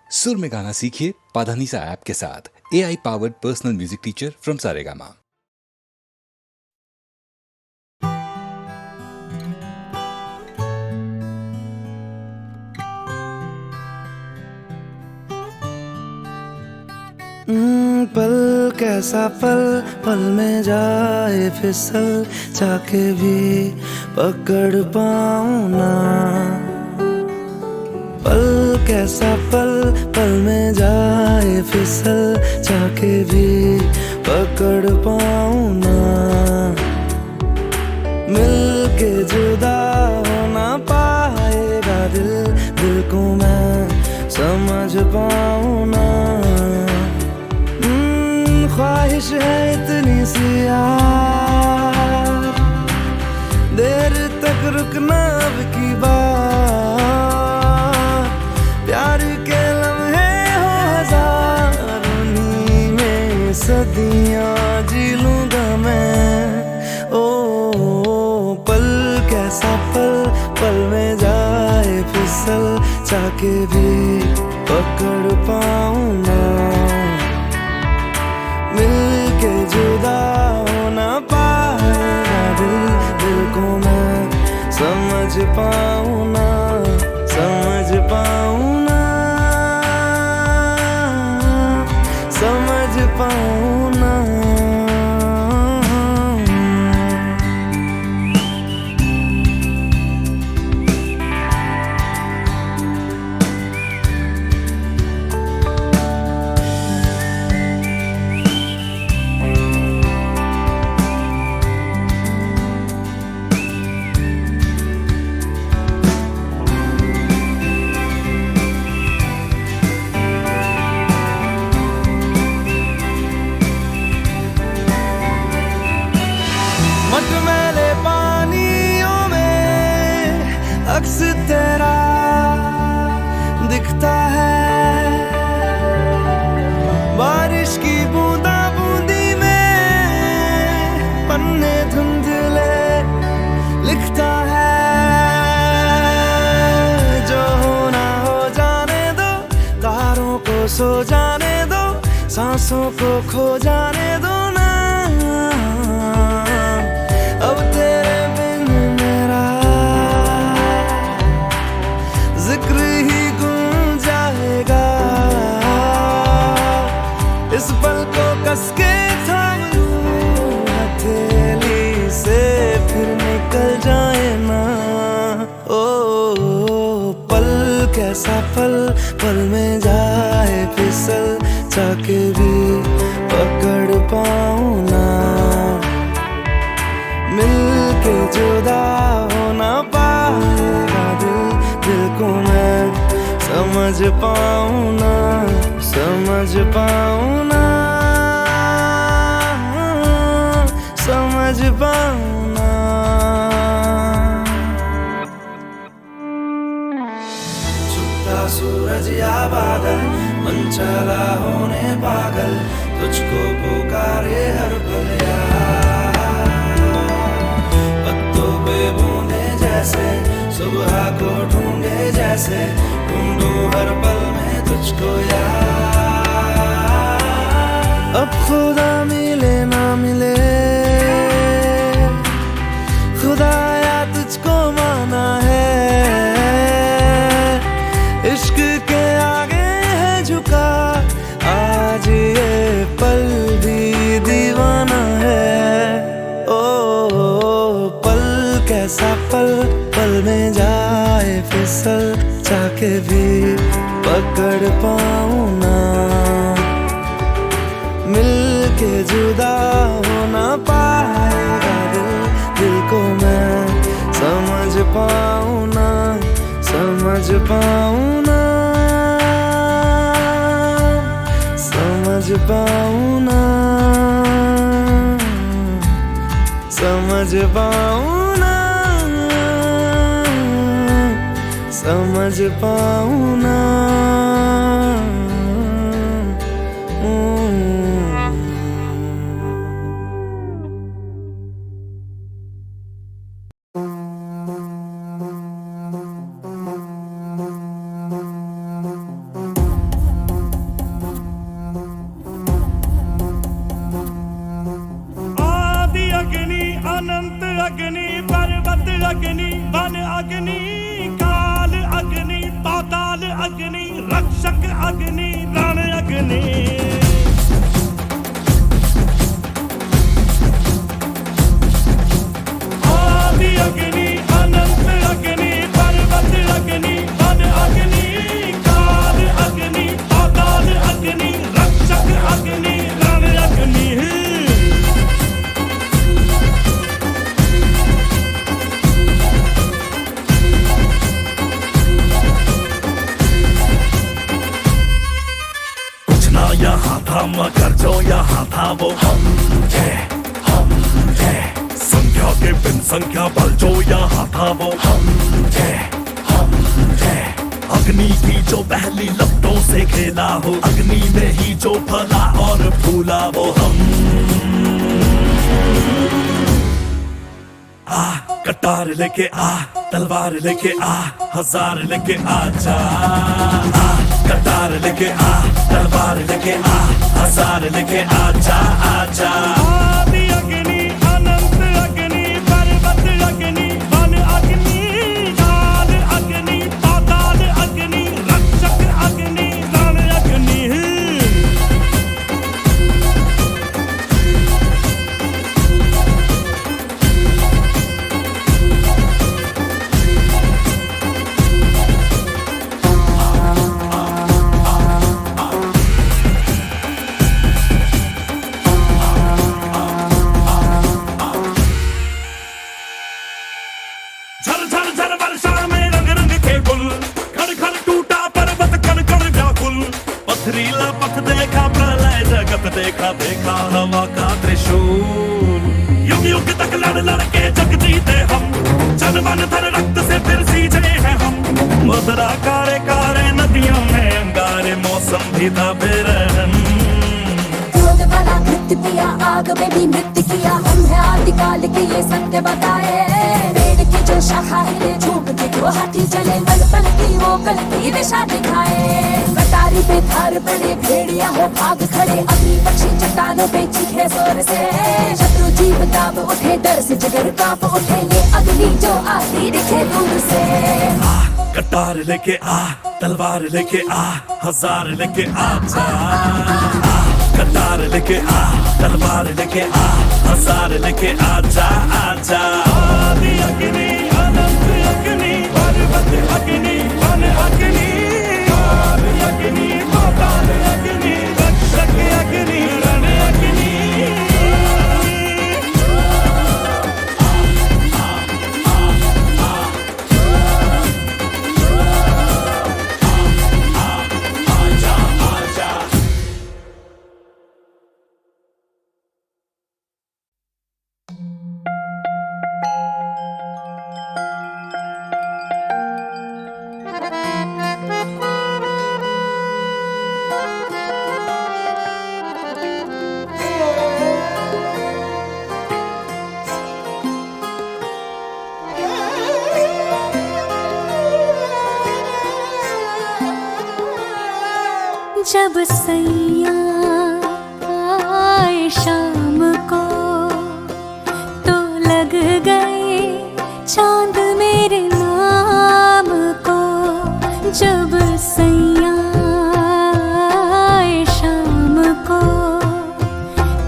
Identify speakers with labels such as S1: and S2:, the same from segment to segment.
S1: सुर में गाना सीखिए पाधानीसा ऐप के साथ। AI powered personal music teacher from Saregama.
S2: पल कैसा पल, पल में जाए फिसल, चाके भी पकड़ पाऊं ना। पल कैसा पल, पल में जाए फिसल, चाके भी पकड़ पाऊं ना। मिल के जुदा हो ना पाएगा दिल, दिल को मैं समझ पाऊं ना। ख्वाहिश है इतनी सी यार, देर तक रुकना अब की बात। प्यार के लम्हे हो हजार, उन्हीं में सदियां जी लूंगा मैं। ओ पल कैसा पल, पल में जाए फिसल, चाके भी पकड़ पाऊं ना। मिल के जुदा हो ना पाएगा दिल, दिल को मैं समझ पाऊं ना, समझ पाऊं ना, समझ पाऊं ना। मटमैले पानियों में अक्स तेरा दिखता है, बारिश की बूंदा बूंदी में पन्ने धुंधले लिखता है। जो होना हो जाने दो, तारों को सो जाने दो, सांसों को खो जाने दो ना। अब तेरे बिन मेरा जिक्र ही गुम जाएगा। इस पल को कस के थाम लूं हथेली से, फिर निकल जाए ना। ओ पल कैसा पल, पल में जाए फिसल, चाके भी पकड़ पाऊं ना। मिल के जुदा हो ना पाएगा दिल, दिल को मैं समझ पाऊं ना, समझ पाऊं ना, समझ पाऊं ना। छुपता सूरज या बादल, मन चला होने पागल, तुझको पुकारे हर पल यार। बूंदे जैसे सुबह को ढूंढे, जैसे ढूंढूं हर पल में तुझको यार। अब खुदा मिले ना मिले, खुदाया तुझको माना है। इश्क के आगे है झुका, आज ये पल भी दीवाना है। कैसा पल, पल में जाए फिसल, चाके भी पकड़ पाऊं ना। मिल के जुदा हो ना पाएगा दिल, दिल को मैं समझ पाऊं ना, समझ पाऊं ना, समझ पाऊं ना, समझ पाऊं ना, समझ पाऊं ना। रक्षक अग्नि रण अग्नि आदि अग्नि अनंत अग्नि पर्वत अग्नि वन अग्नि काल अग्नि पाताल अग्नि रक्षक अग्नि रण अग्नि यहाँ था मगर जो यहाँ था वो हम थे संख्या के बिन संख्या बल जो यहाँ था वो हम थे अग्नि की जो पहली लपटों से खेला हो अग्नि में ही जो फला और फूला वो हम आ कटार लेके आ तलवार लेके आ हजार लेके आ जा कटार लेके आ तलवार लेके आ हजार लेके आजा आजा आदि अग्नि अनंत अग्नि पर्वत अग्नि वन अग्नि काल अग्नि पाताल अग्नि रक्षक अग्नि रण अग्नि पथरीला पथ देखा प्रलय जगत देखा देखा हवा का त्रिशूल युग युग तक लड़ लड़ के जग जीते हम जन मन धन रक्त से फिर सींचे हैं हम मदरा कारे कारे नदियों में अंगारे मौसम भी था बेरहम
S3: क्रोध वाला नृत्य किया आग में भी नृत्य किया हम है आदिकाल के ये सत्य बताए पेड़ की जो शाखा हिले झूम के जो हाथी चले पल पल की वो कल की दिशा दिखाए कटारी पे थार पड़े भेड़िया हो भाग खड़े अग्नि पक्षी चट्टानों पे चीखे जोर से शत्रु जीव दाब उठे डर से जिगर कांप उठे ये अग्नि जो आती दिखे दूर से
S2: कटार लेके आ तलवार लेके आ हजार लेके आ जा कटार लेके आ तलवार लेके आ हजार लेके आजा आजा आदि अग्नि अनंत अग्नि पर्वत अग्नि वन अग्नि काल अग्नि पाताल अग्नि रक्षक अग्नि रण अग्नि
S3: जब सैया आए शाम को तो लग गए चांद मेरे नाम को जब सैया आए शाम को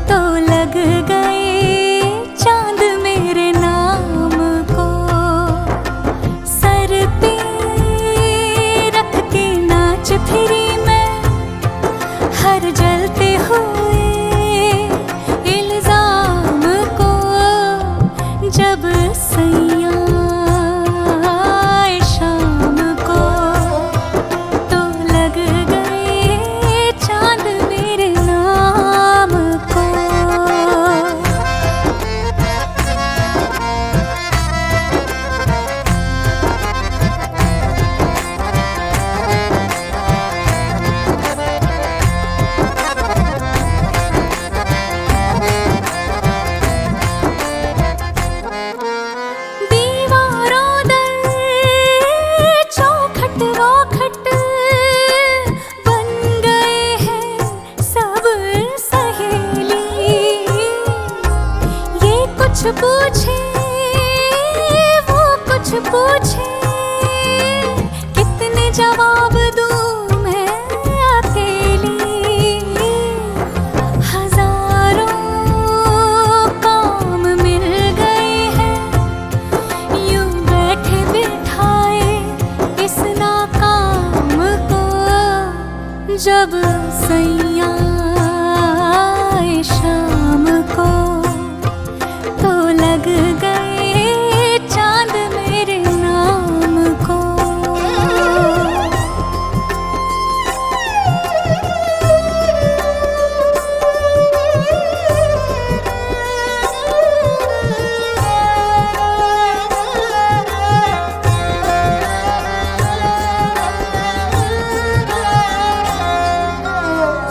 S3: तो लग गए चांद मेरे नाम को सर पे रख के नाच फिरी हर जलते हुए इल्जाम को जब सैया आए शाम को तो लग गए चांद मेरे नाम को जब सैया आए शाम को तो लग गए चांद मेरे नाम को।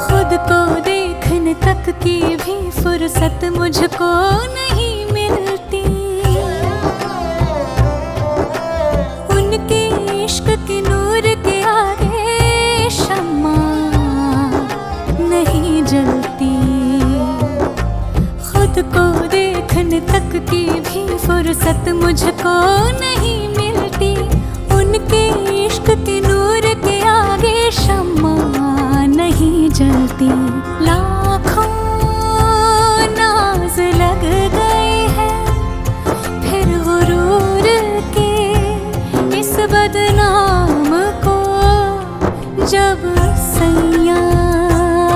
S3: खुद को देखने तक की भी फुर्सत मुझको नहीं मिलती, उनके इश्क के नूर के आगे शम्मा नहीं जलती। खुद को देखने तक की भी फुर्सत मुझको नहीं मिलती, उनके इश्क के नूर के आगे शम्मा नहीं जलती। लाखों नाज लग गए हैं फिर गुरूर के इस बदनाम को, जब सैया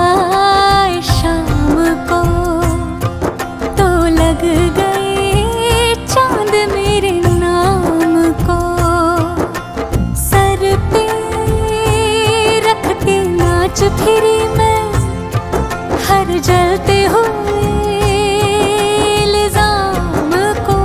S3: आए शाम को तो लग गए चांद मेरे नाम को। सर पे रख के नाच फिरी मैं हर जलते हुए इल्जाम को।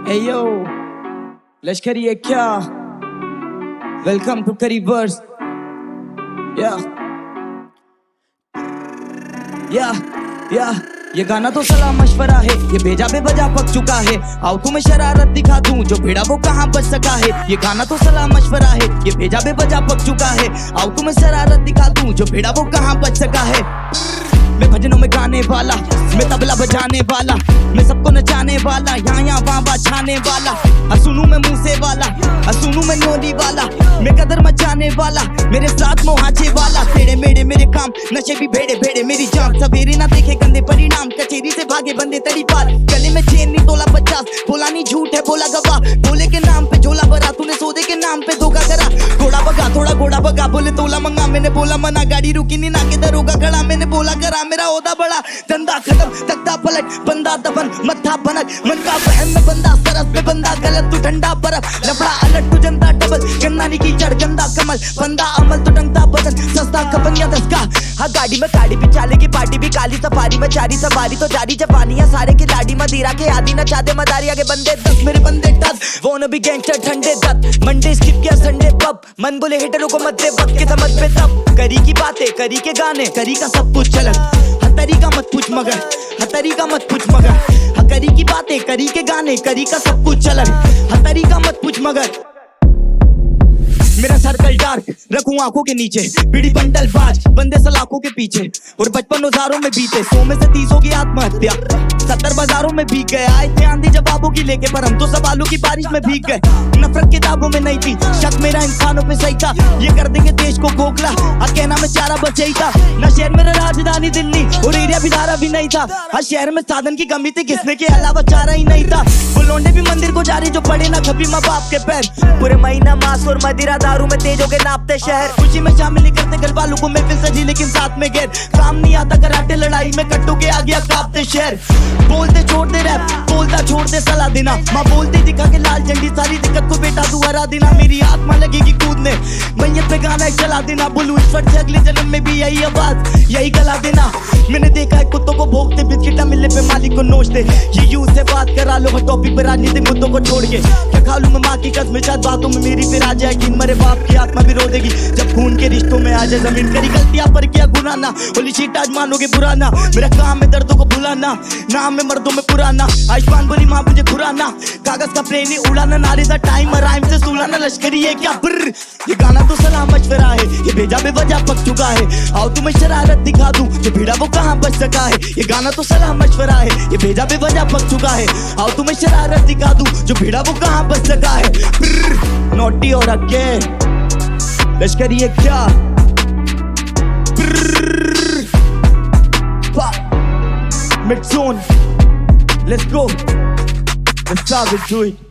S4: Hey yo, लश्करी है क्या? वेलकम टू करीबर्स। या ये गाना तो सलाह मशवरा है, ये भेजा बेवजह पक चुका है। आओ तुम्हें शरारत दिखा दूं, जो भिड़ा वो कहाँ बच सका है। ये गाना तो सलाह मशवरा है, ये भेजा बेवजह पक चुका है। आओ तुम्हें शरारत दिखा दूं, जो भिड़ा वो कहाँ बच सका है। मैं भजनों में गाने वाला, मैं तबला बजाने वाला, मैं सबको नचाने वाला, यहाँ वहाँ छाने वाला। सुनू मैं मूसे वाला, सुनू मैं नोली वाला, मैं कदर मचाने वाला, मेरे साथ मोहाचे वाला। तेरे मेरे मेरे काम नशे भी भेड़े भेड़े मेरी जान, सवेरे ना देखे गंदे परिणाम, कचेरी से भागे बंदे तड़ी पार। गले में चेन नहीं तोला 50, बोला नहीं झूठ है बोला गवाह, बोले के नाम पे झोला भरा, तूने सौदे के नाम पे धोखा करा। घोड़ा भगा थोड़ा घोड़ा भगा, बोले तोला मंगा, मैंने बोला मना, गाड़ी रुकी नहीं ना के दरोगा खड़ा, मैंने बोला करा, मेरा ओदा बड़ा, धंधा खत्म, तख्ता पलट, बंदा दफन, मत्था बनक, मन का बहन में बंदा, सरस में बंदा गलत, तू ठंडा बर्फ, लफड़ा अलट, तू जनता डबल, गन्ना की कीचड़, गंदा कमल, बंदा अमल, तो टंगता बदन, सस्ता कपन या दस का। हाँ गाड़ी में गाड़ी भी चाले की पार्टी भी काली, सफारी में चारी सवारी तो जारी जवानियां, सारे की लाड़ी मदिरा के आदि न चाहते मदारी, आगे बंदे 10 मेरे बंदे 10, वो न भी गैंगस्टर ठंडे दत, मंडे स्किप किया संडे पब, मन बोले हिटरों को मत दे वक्त के समझ पे तब, करी की बातें करी के गाने, करी का सब कुछ चलन, हतरी का मत पूछ मगर, हतरी का मत पूछ मगर, हकरी की बातें करी के गाने, करी का सब कुछ चलन, हतरी का मत पूछ मगर। मेरा सर्कल डार्क रखूं आंखों के नीचे, बीड़ी बंडल बाज बंदे सलाखों के पीछे, और 55 हजारों में बीते 100 में से 30 की आत्महत्या, 70 बाजारों में भीग गए, आए थे आंधी जवाबों की लेके, पर हम तो सवालों की बारिश में भीग गए। नफरत किताबों में नहीं थी, शक मेरा इंसानों पे सही था, ये कर देंगे देश को खोखला, कहना में चारा बचा ही था। न शहर मेरा राजधानी दिल्ली और एरिया भी धारा भी नहीं था, हर शहर में साधन की कमी थी, किसने के अलावा चारा ही नहीं था। वो लौंडे भी मंदिर को जा रहे जो पड़े ना कभी माँ बाप के पैर, पूरे महीना मांस और मदिरा दारू में तेजों के नापते शहर, खुशी में शामिल नहीं करते घर वालों को महफिल सजी लेकिन साथ में गैर, काम नहीं आता कराटे लड़ाई में कट्टू के आ गया कांपते शहर। बोलते छोड़ दे रैप, बोलता छोड़ दे सलाह देना, माँ बोलती दिखा के लाल झंडी, सारी दिक्कत को बेटा तू हरा देना, मेरी आत्मा लगेगी कूदने, मैयत पे गाना चला देना, बोलूं ईश्वर से अगले जन्म में भी यही आवाज यही गला देना। मैंने देखा है कुत्तों को भोगते, बिस्किट न मिलने पे मालिक को नोचते, ये यूं से बात करा लो हर टॉपिक पे राजनीतिक मुद्दों को छोड़ के, क्या खा लूं मैं माँ की कसम, शायद बातों में मेरी फिर आ जाएगी, मरे बाप की आत्मा भी रो देगी, जब खून के रिश्तों में आ जाए जमीन, करी गलतियां पर किया गुनाह ना, होली शीट आज मानोगे पुराना, मेरा काम है दर्दों को भुलाना, नाम है मर्दों में पुराना, आयुष्मान बोली माँ मुझे खुराना, कागज का प्लेन ही उड़ाना, नारे दा टाइम राइम से सुलाना, लश्करी है क्या ब्र। ये गाना तो सलाह मशवरा है, ये भेजा बेवजह पक चुका है, आओ तुम्हें शरारत दिखा दूं, जो भिड़ा वो कहाँ बच सका है। ये गाना तो सलाह मशवरा है, ये भेजा बेवजह पक चुका है, आओ तुम्हें शरारत दिखा दूं, जो भिड़ा वो कहाँ बच सका है। नोटी और अगेन लश्कर ये क्या mid zone, let's go, let's start it, do it.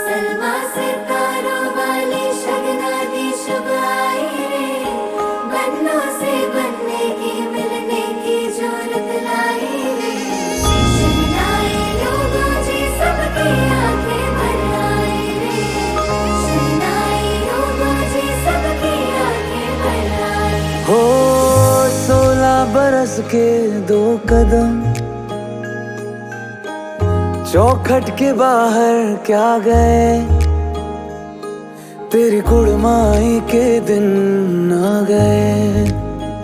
S3: Salma सितारों वाली शगनादी शुभ आई रे, बन्नों से बनने की मिलने की जरूरत लाई रे। शहनाई लोगों जी सबकी आंखें भर आई रे, शहनाई लोगों जी सबकी आंखें भर आई।
S5: हो 16 बरस के 2 कदम चौखट के बाहर क्या गए, तेरी कुड़माई के दिन आ गए।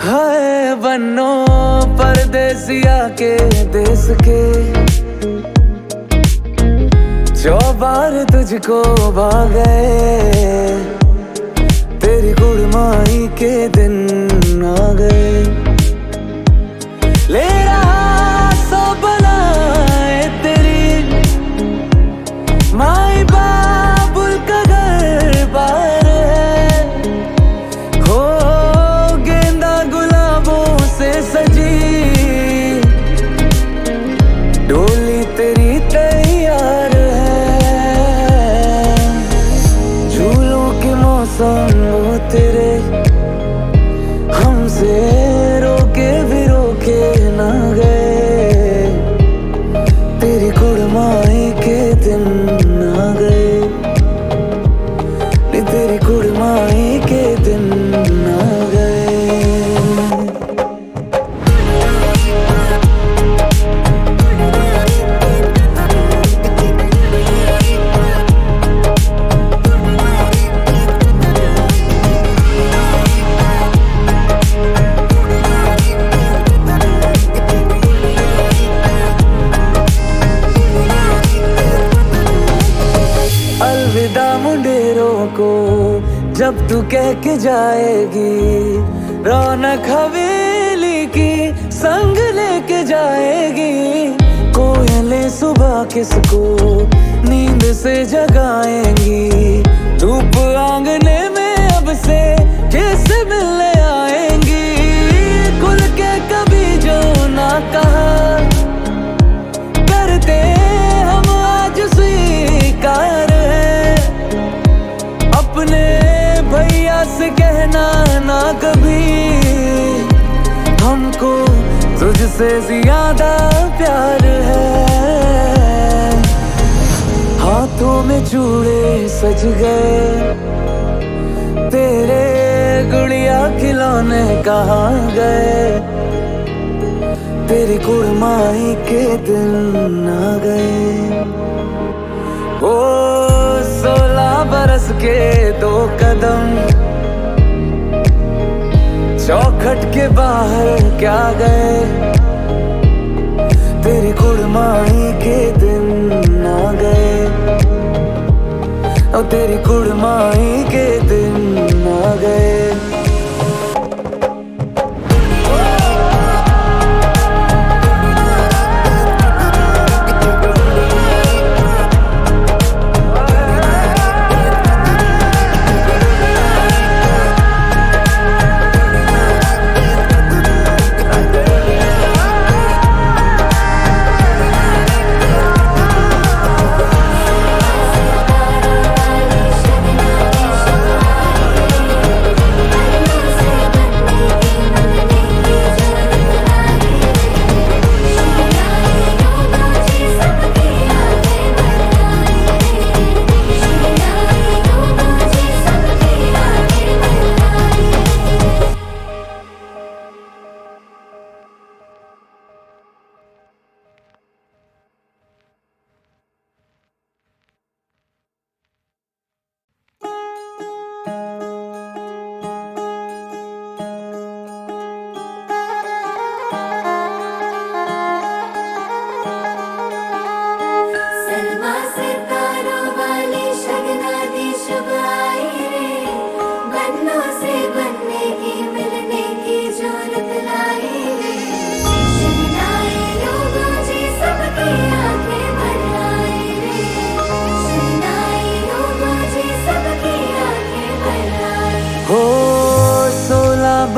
S5: हाय बन्नो परदेसिया के देश के, चौबार तुझको भागे, तेरी कुड़माई के दिन आ गए। ले रहा सो बनाए तेरी माई बाबुल का घर बार है, हो गेंदा गुलाबों से सजी डोली तेरी तैयार है। झूलों के मौसम वो तेरे हमसे रोके भी रोके ना गए, तेरी कुड़माई के दिन आ गए, तेरी कुड़माई के दिन आ गए। अलविदा मुंडेरों को जब तू कह के जाएगी, रौनक हवेली की संग लेके जाएगी। कोयलें सुबह किसको नींद से जगाएंगी, धूप आंगने में अब से किससे मिलने आएंगी। खुल के कभी जो ना कहा करते हम आज स्वीकार है, अपने भैया से कहना ना कभी, हमको तुझसे ज्यादा प्यार है। हाथों में चूड़े सज गए, तेरे गुड़िया खिलौने कहाँ गए, तेरी कुड़माई के दिन आ गए। ओ 16 बरस के 2 कदम चौखट के बाहर क्या गए, तेरी कुड़माई के दिन आ गए, और तेरी कुड़माई के दिन आ गए।
S3: शगनादी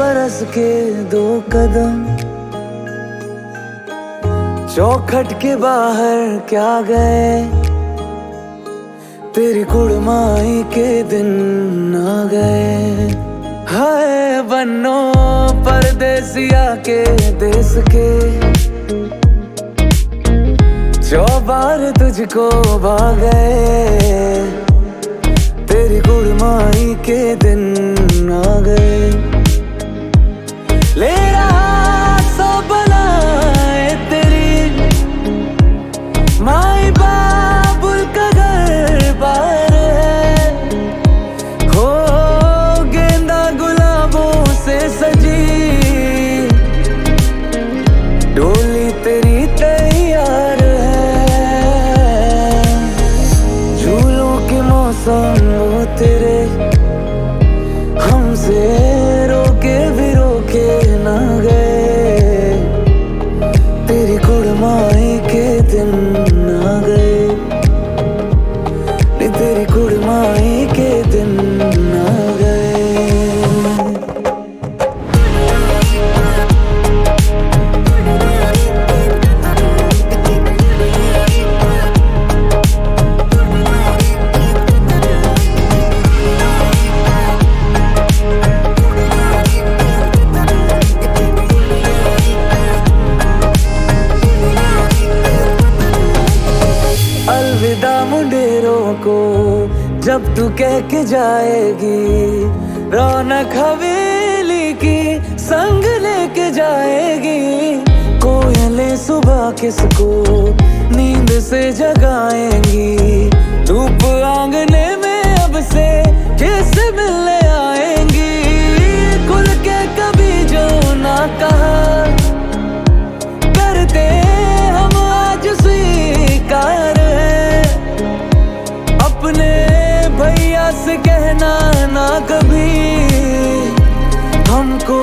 S5: बरस के 2 कदम, चौखट के बाहर क्या गए, तेरी कुड़माई के दिन आ गए। हाय बन्नो परदेसिया के देश के, चौबार तुझको भागे, तेरी कुड़माई के दिन आ गए। ले रहा सो बनाए तेरी माई बाबुल का घर बार है, हो गेंदा गुलाबों से सजी डोली तेरी तैयार है। झूलों के मौसम वो तेरे हमसे रोके भी रोके ना गए, तेरी कुड़माई के दिन आ गए, तेरी कुड़माई के दिन आ गए। अलविदा मुंडेरों को जब तू कह के जाएगी, रौनक हवेली की संग लेके जाएगी। कोयलें सुबह किसको नींद से जगाएंगी, धूप आंगने में अब से कैसे मिलने आएंगी। खुल के कभी जो ना कहा करते हम आज स्वीकार है, अपने भैया से कहना ना कभी, हमको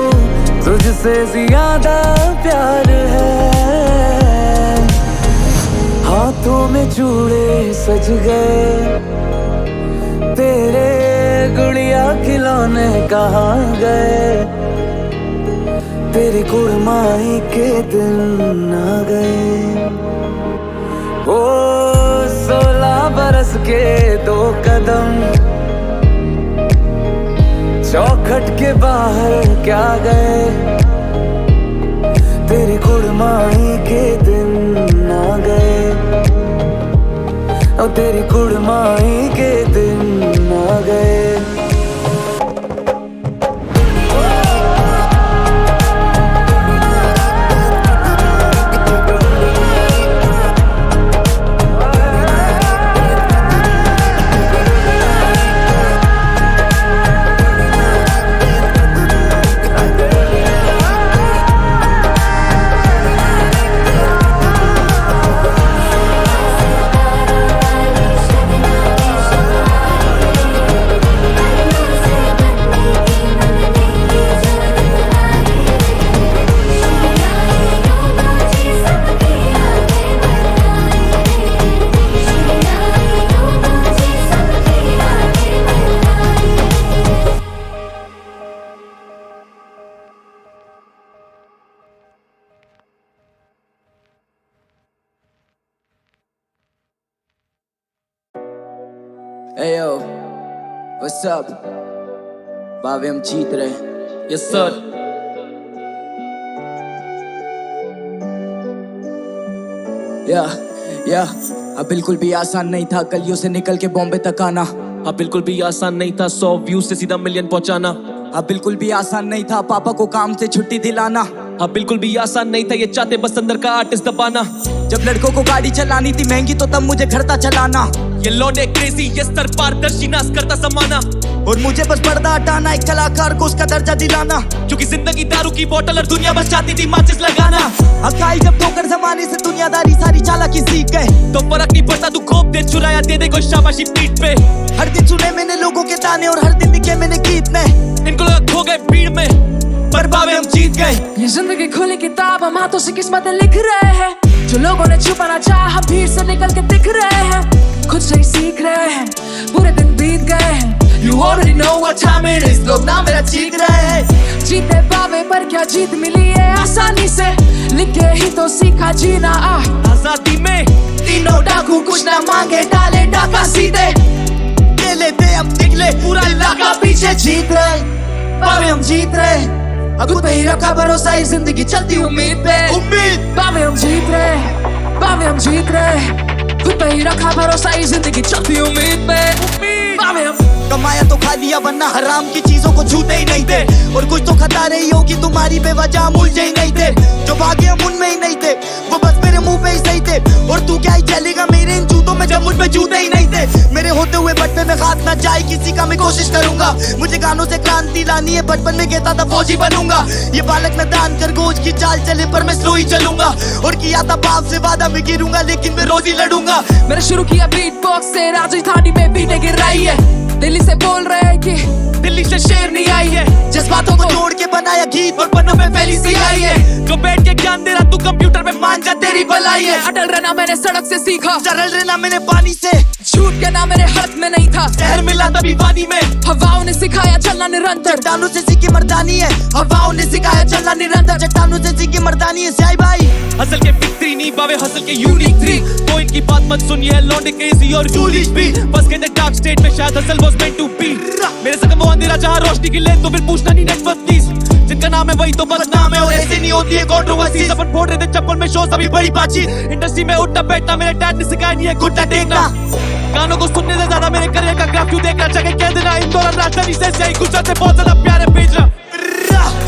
S5: तुझसे ज्यादा प्यार है। हाथों में चूड़े सज गए, तेरे गुड़िया खिलौने कहाँ गए, तेरी कुड़माई के दिन आ गए। ओ 16 बरस के 2 कदम, चौखट के बाहर क्या गए, तेरी कुड़माई के दिन आ गए, और तेरी कुड़माई के दिन आ गए।
S4: Hey yo, what's up? भावे हम जीत रहे।
S6: Yes sir.
S4: अब बिल्कुल भी आसान नहीं था गलियों से निकल के बॉम्बे तक आना।
S6: अब बिल्कुल भी आसान नहीं था 100 व्यूज से सीधा मिलियन पहुंचाना।
S4: अब बिल्कुल भी आसान नहीं था पापा को काम से छुट्टी दिलाना।
S6: अब बिल्कुल भी आसान नहीं था ये चाहते बस अंदर का आर्टिस्ट दबाना।
S4: जब लड़कों को गाड़ी चलानी थी महंगी तो तब मुझे घर था चलाना।
S6: ये लौंडे क्रेजी ये स्तर पारदर्शी नाश करता समाना।
S4: और मुझे बस पर्दा हटाना एक कलाकार को उसका दर्जा दिलाना।
S6: क्योंकि जिंदगी दारू की बोतल और दुनिया बस चाहती थी माचिस लगाना।
S4: अकाई जब ठोकर जमाने से दुनियादारी सारी चालाकी सीख गए
S6: तो फर्क नहीं पड़ता तू खोप दे चुराया दे दे कोई शाबाशी पीठ पे।
S4: हर दिन सुने मैंने लोगों के ताने और हर दिन लिखे मैंने गीत में।
S6: इनको लगा खो गए भीड़ में पर बावे हम जीत गए।
S3: ये जिंदगी खुली किताब हम हाथों से किस्मतें लिख रहे हैं। जो लोगों ने छुपाना चाहा भीड़ से निकल के दिख रहे हैं। खुद से ही सीख रहे हैं पूरे दिन बीत गए हैं।
S4: You already know what time it is। लोग ना मेरा चीख रहे हैं।
S3: जीते पावे पर क्या जीत मिली है आसानी से, लिखे ही तो सीखा जीना
S2: आजादी में
S3: तीनों डाकू कुछ ना मांगे डाले डाका सीधे,
S4: ले लेते हम निकले पूरा इलाका पीछे, जीत रहे पावे हम जीत रहे, खुद पे ही रखा भरोसा, ये जिंदगी चलती उम्मीद पे, उम्मीद
S3: पावे हम जीत रहे, पावे हम जीत रहे, खुद पे ही रखा भरोसा, ये जिंदगी चलती उम्मीद पे, पावे हम
S4: कमाया तो खा लिया वरना हराम की चीजों को छूते ही नहीं थे, और कुछ तो खता रही होगी तुम्हारी बेवजह हम उलझे ही नहीं थे, जो भागे हम उनमें ही नहीं थे, वो बस मेरे मुंह पे ही सही थे, और तू क्या ही चलेगा मेरे इन जूतों में जब मुझ पे जूते ही नहीं थे, मेरे होते हुए बट्टे में हाथ ना जाए किसी का मैं कोशिश करूंगा, मुझे गानों से क्रांति लानी है, बचपन में कहता था फौजी बनूंगा, ये बालक न दान कर गोज की चाल चले पर मैं स्लो ही चलूंगा, और किया था बाप से वादा मैं गिरूंगा लेकिन मैं रोज ही लड़ूंगा,
S3: मैंने शुरू किया बीट बॉक्स से, राजधानी में बीटें गिर रही है, दिल्ली से बोल रहे हैं कि
S2: दिल्ली से शेर नहीं आई है,
S4: जज्बातों को जोड़ के बनाया गीत और पन्नों में फैली सी आई है,
S2: जो बैठ के ज्ञान दे रहा तू कंप्यूटर में मान जा तेरी भलाई है,
S3: अटल रहना मैंने सड़क से सीखा,
S4: सरल रहना मैंने पानी से,
S3: झूठ कहना मेरे हाथ में नहीं था,
S2: शहर मिला तभी पानी में,
S3: हवाओं ने सिखाया चलना निरंतर,
S4: चट्टानों से सीखी मर्दानी है, हवाओं ने सिखाया चलना निरंतर, चट्टानों से सीखी मर्दानी है, साई भाई
S2: हसल के फिक्री नहीं पावे हसल के यूनिक थ्री, तो इनकी बात मत सुनिए है लौंडे क्रेजी और जूलिश भी, बस कहते डार्क स्टेट में शायद hustle was meant to be, मेरे संग वो अंधेरा जहां रोशनी की ले तो फिर पूछना नहीं नेटवर्क प्लीज, जिनका नाम है वही तो बदनाम है, और ऐसे नहीं होती है कंट्रोवर्सी, अपन फोड़ रहे थे चप्पल में शो सभी बड़ी बातचीत, इंडस्ट्री में उठना बैठना मेरे डैड ने सिखाया नहीं है घुटना टेकना, गानों को सुनने से ज्यादा मेरे करियर का ग्राफ क्यों देखना चाहिए, कह देना इन दौरान राजधानी से सही गुजरात से बहुत ज्यादा प्यारे भेजना,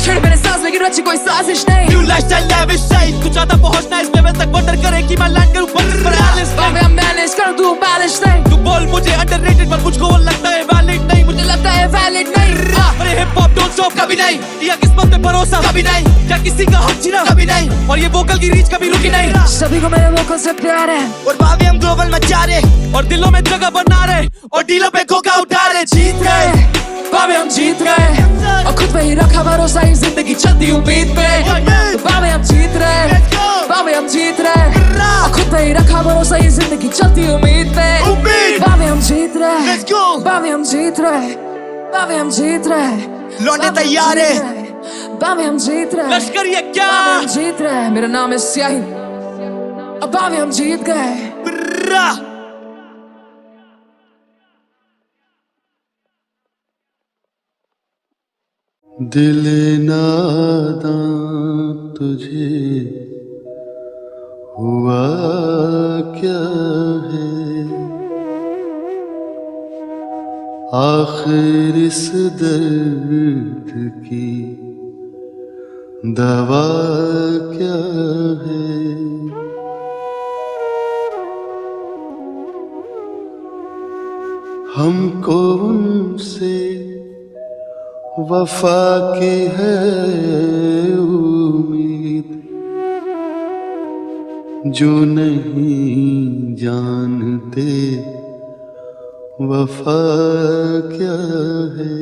S3: छेड़ मेरे सांस लेकिन रची कोई साजिश नहीं,
S2: न्यू लाइफस्टाइल लेविश स्टाइल कुछ ज्यादा पहुंचना इस लेवल तक वंडर करे कि मैं लैंड करूं पर एलिस
S3: पावे हम मैनेज कर दूं बैलेंस नहीं,
S2: तू बोल मुझे अंडररेटेड पर मुझको वो लगता है वैलिड नहीं, मुझे
S3: लगता है वैलिड नहीं,
S2: अरे हिप हॉप डोंट स्टॉप कभी नहीं, या किस्मत पे भरोसा कभी नहीं, या किसी का हक छीना कभी नहीं, और ये वोकल की रीच कभी रुकी नहीं,
S3: सभी को मेरे वोकल से प्यार है,
S4: और भाभी हम ग्लोबल मचा रहे,
S2: और दिलों में जगह बना रहे, और डीलों पे खोखा उठा रहे,
S3: जीत रहे पावे हम जीत रहे, और खुद पे ही रखा भरोसा, ये जिंदगी चलती उम्मीद पे, पावे हम जीत रहे, पावे हम जीत रहे, और खुद पे ही रखा भरोसा, ये जिंदगी चलती उम्मीद पे, पावे हम जीत रहे, पावे हम जीत रहे, पावे हम जीत रहे,
S4: लौंडे तैयार है,
S3: पावे हम जीत रहे,
S2: लश्कर ये क्या
S3: पावे हम जीत रहे, मेरा नाम है स्याही, अब पावे हम जीत गए,
S7: दिल नादां तुझे हुआ क्या है, आखिर इस दर्द की दवा क्या है, हमको उनसे वफा की है उम्मीद, जो नहीं जानते वफा क्या है।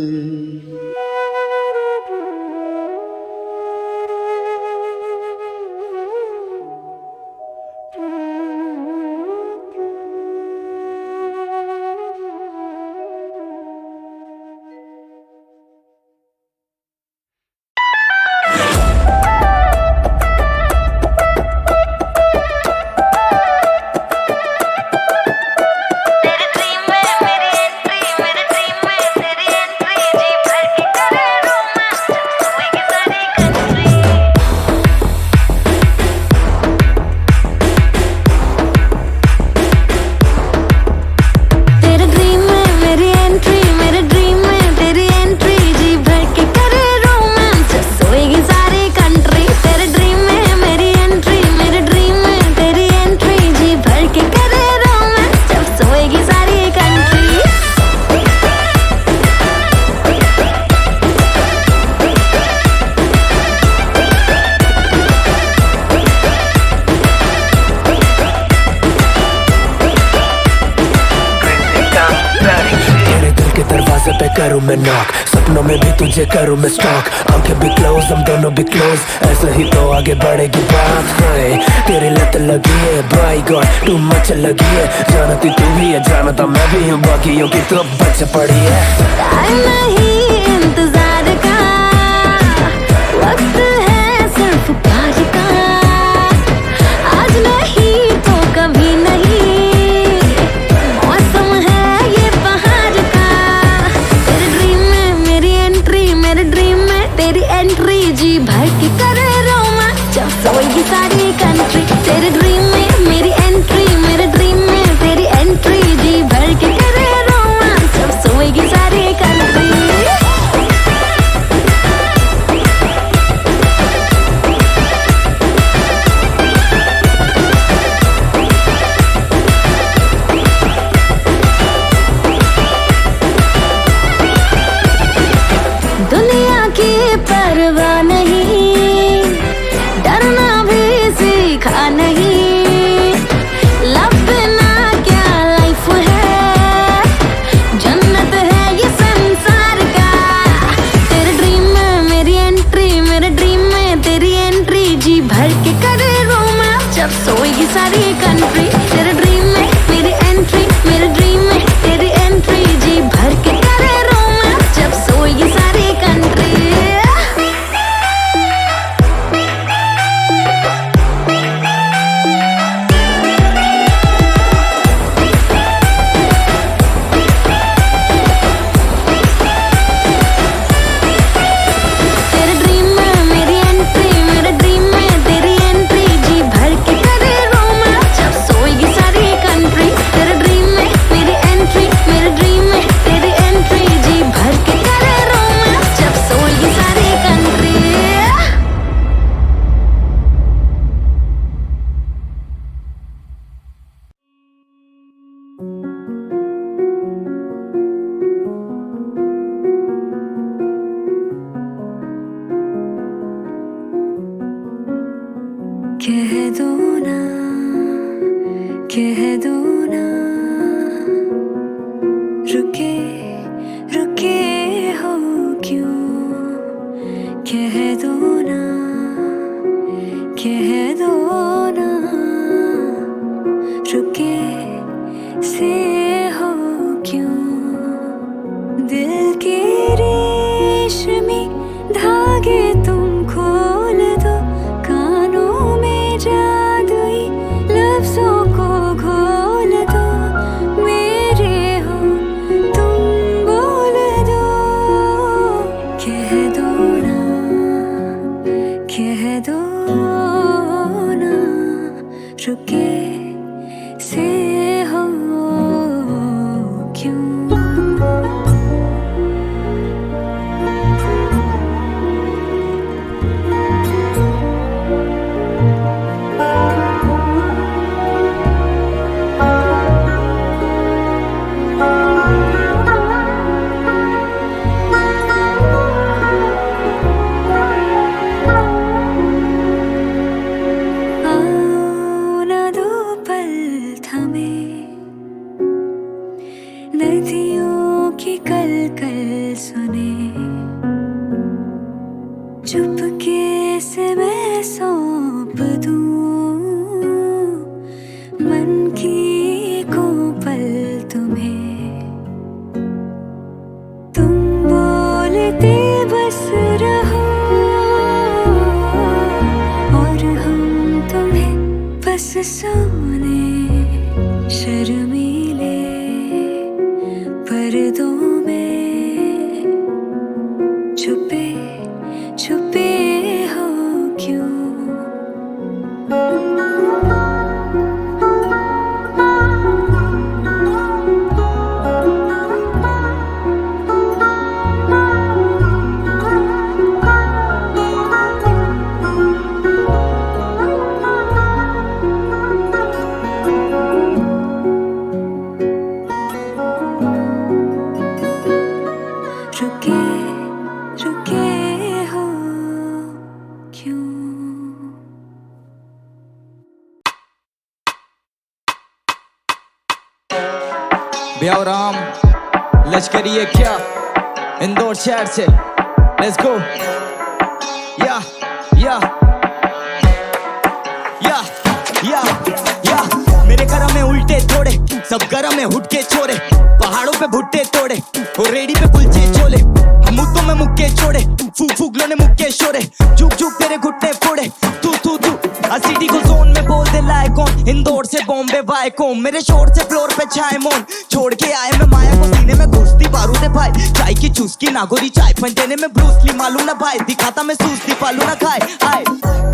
S8: करूँ मैं नॉक, सपनों में भी तुझे करूँ मैं स्टॉक, आंखें भी क्लोज हम दोनों भी क्लोज, ऐसे ही तो आगे बढ़ेगी बात है। तेरी लत लगी है बाई गॉड टू मच लगी है, जानती तू भी है जानता मैं भी हूँ, बाकियों की तो बच पड़ी है।
S9: नहीं इंतजार का
S3: तेरी एंट्री जी भर के करे रोमांस जब सोएगी सारी कंट्री तेरे ड्रीम में मेरी एंट्री मेरे ड्रीम में तेरी एंट्री जी भर के करे रोमांस जब सोएगी सारी कंट्री दुनिया की परवाह नहीं डरना भी सीखा नहीं लव बिना क्या लाइफ है जन्नत है ये संसार का तेरे ड्रीम में मेरी एंट्री मेरे ड्रीम में तेरी एंट्री जी भर के करे रोमांस जब सोएगी सारी कंट्री तेरे ड्रीम में मेरी एंट्री मेरे ड्रीम में तेरी एंट्री जी भर के करे रोमांस जब सोएगी सारी कंट्री तेरे ड्रीम में मेरी एंट्री मेरे ड्रीम में तेरी एंट्री जी भर के करे रोमांस जब सोएगी सारी कंट्री तेरे ड्रीम में मेरी एंट्री मेरे ड्रीम में तेरी एंट्री जी भर के करे रोमांस जब सोएगी सारी कंट्री कह दो ना रुके रुके हो क्यों कह दो ना रुके से हो क्यों दिल के रेशमी धागे तुम खोल दो कानों में जादुई लफ्जों को घोल दो मेरे हो तुम बोल दो कह दो ना रुके से हो क्यों नदियों की कल सुने चुपके से मैं सौंप दूं मन की को पल तुम्हें तुम बोलते बस रहो और हम तुम्हें बस सोने शर्मीले पर्दों में छुपे छुपे हो क्यों रुके रुके हो क्यों
S4: ब्यावराम लश्करी है क्या इंदौर शहर से लेट्स गो या या या या या मेरे करम में उल्टे थोड़े सब गरम में हुट के छोड़े पहाड़ों पे भुट्टे तोड़े और रेडी पे कुलचे छोले हम मुद्दों में मुक्के छोड़े फूगलों ने मुक्के शोरे झुक झुक तेरे घुटने फोड़े तू तू तू सिटी को जोन में बोल दे लाए कौन इंदौर से बॉम्बे वायकोम, मेरे शोर से फ्लोर पे छाए मौन, छोड़ के आए मैं माया को सीने में घुसती बारूद है भाई, चाय की चुस्की नागोरी चाय पंजेने में ब्रूसली मालूम ना भाई, दिखाता मैं सूसती पालू ना खाए आए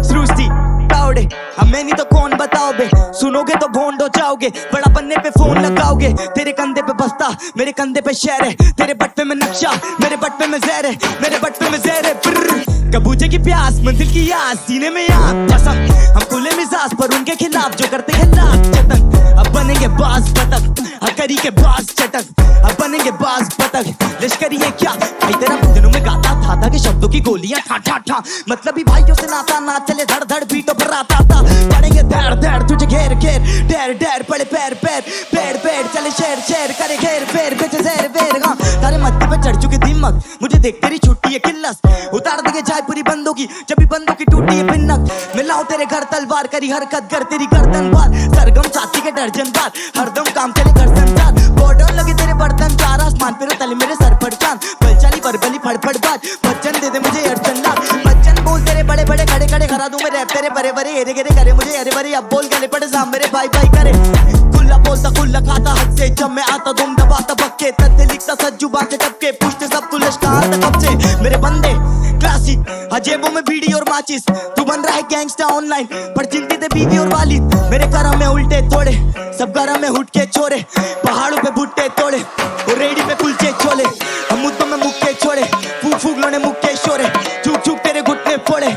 S4: सृष्टि तावड़े हमें नहीं तो कौन बताओ बे, सुनोगे तो भोंड हो जाओगे, बड़ा बनने पे फोन लगाओगे, तेरे कंधे पे बस्ता मेरे कंधे पे शहर है, तेरे बट पे में नक्शा मेरे बट पे में जहर है, मेरे बट पे में जहर है। कबूचे की प्यास मंजिल की याद सीने में याद कसम, हम खुले मिजाज पर उनके खिलाफ जो करते हैं नाक चटक, अब बनेंगे बाज बतख हकरी के बाज चटक, अब बनेंगे बाज बतख लश्करी है क्या भाई, तेरा दिनों में गाता था कि शब्दों की गोलियां ठा ठा ठा, मतलब ही भाइयों से नाता ना चले धड़ धड़ बीटों पर आता था, पड़ेंगे धड़ धड़ तुझे घेर घेर ढेर ढेर पड़े पैर पैर पेड़ पेड़ चले शेर शेर करे घेर फेर बेचे जहर बेर, हाँ तारे मत्थे पे चढ़ चुके दिमाग, मुझे देख तेरी छुट्टी है किल्लस, उतार देंगे चाय पूरी बंदों की जब भी बंदों की टूटी है पिन्नक, मिलाऊं तेरे घर तलवार करी हरकत कर तेरी गर्दन बार, सरगम साथी के दर्जन बार हरदम काम चले कर संसार, बॉर्डर लगे तेरे बर्तन चार आसमान पे तले मेरे सर पर चांद, बलचाली बरबली फड़फड़ बाज बच्चन दे दे मुझे अर्चन लाख, बच्चन बोल तेरे बड़े बड़े खड़े खड़े करा दूं मैं रैप तेरे बड़े बड़े हेरे गेरे करे मुझे अरे बड़े, अब बोल गले पड़े साम मेरे भाई भाई करे, खुला बोलता खुला खाता हद से, जब मैं आता तुम दबाता बक्के, तत्ते लिखता सच जुबान से टपके, पूछते सब तू लश्कार तक कब से, मेरे बंदे क्लासिक जेबों में बीड़ी और माचिस, तू बन रहा है गैंगस्टर ऑनलाइन पर चिंतित है बीवी और वालिद, मेरे करम में उल्टे थोड़े सब गरम में हुट के छोड़े, पहाड़ों पे भुट्टे तोड़े और रेडी पे कुलचे छोले, हम मुद्दों में मुक्के छोड़े फूक फूक लोने मुक्के शोरे, चूक चूक तेरे घुटने फोड़े,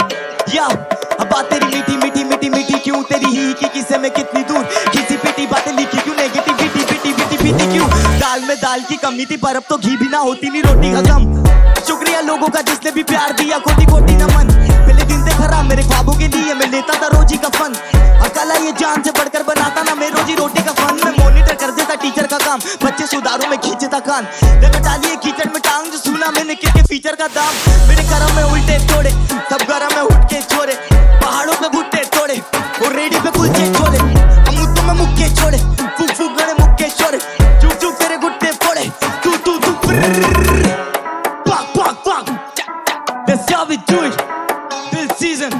S4: या अब बात तेरी मीठी मीठी मीठी मीठी क्यों, तेरी ही की किसे में कितनी दूर, किसी पिटी बातें लिखी क्यों, नेगेटिविटी पिटी पिटी पिटी क्यों, दाल में दाल की कमी थी पर अब तो घी भी ना होती नहीं रोटी हजम, शुक्रिया लोगों का जिसने भी प्यार दिया, कोटि कोटि नमन, पहले दिन थे खराब मेरे ख्वाबों के लिए, मैं लेता था रोजी का फन, अकेला ये जान से बढ़कर बनाता ना मैं रोजी रोटी का फन, मैं मॉनिटर कर देता टीचर का काम, बच्चे सुधारों में खींचता कान, जगह डालिए कीचड़ में टांग जो सुना मैंने के फीचर का दाम, मेरे करम में उल्टे तोड़े सब गरम में उठ के छोड़े, पहाड़ों पे भुट्टे तोड़े और रेडी पे कुलचे छोड़े, हम मुद्दों में मुक्के छोड़े फूक फूक गड़े मुक्के छोड़े, चूक चूक तेरे घुट्टे फोड़े तू तू तू Fuck, fuck, fuck. That's how we do it this season.